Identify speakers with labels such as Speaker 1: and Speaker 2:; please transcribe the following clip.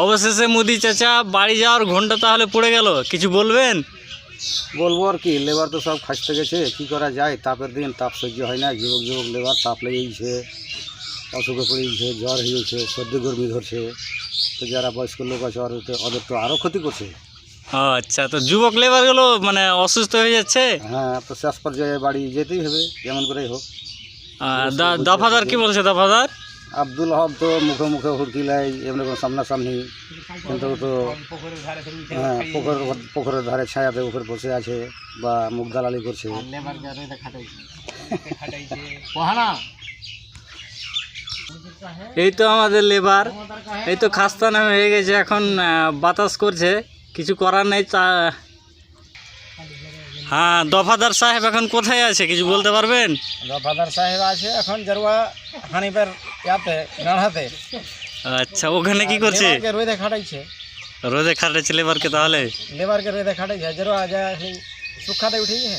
Speaker 1: অবশেষে মুদি চাচা বাড়ি যাওয়ার ঘন্টা তাহলে পড়ে গেল, কিছু বলবেন?
Speaker 2: বলবো আর কি, লেবার তো সব খাসতে গেছে, কি করা যায়, তাপের দিন তাপ সহ্য হয় না, যুবক যুবক লেবার তাপ লেগেছে, অসুখে পড়েছে, জ্বর হয়েছে, সর্দি গরমি ধরছে। তো যারা বয়স্ক লোক আছে ওদের তো আরও ক্ষতি করছে।
Speaker 1: আচ্ছা, তো যুবক লেবারগুলো মানে অসুস্থ হয়ে যাচ্ছে।
Speaker 2: হ্যাঁ, তো শেষ পর্যায়ে বাড়ি যেতেই হবে যেমন করেই হোক।
Speaker 1: দফাদার কি বলছে? দফাদার
Speaker 2: আব্দুল হক তো মুখে মুখে হুড়কিলাই, এমনি কোনো সামনাসামনি, কিন্তু তো হ্যাঁ পুকুরের ধারে ছায়াতে উপরে বসে আছে বা মুখ দালালি করছে।
Speaker 1: এই তো আমাদের লেবার, এই তো খাস্তা নামে হয়ে গেছে, এখন বাতাস করছে, কিছু করার নেই। হ্যাঁ, দফাদার সাহেব এখন কোথায় আছে কিছু বলতে পারবেন?
Speaker 2: দফাদার সাহেব আছে এখন জরুয়া হানিপের ইয়াতে গাড়াতে।
Speaker 1: আচ্ছা, ওখানে কি করছে?
Speaker 2: রোদে খাটাইছে।
Speaker 1: রোদে খাটাইছে লেবারকে? তাহলে
Speaker 2: লেবারকে রোদে খাটাইছে, জরুয়া যায় শুকাতে উঠেছে।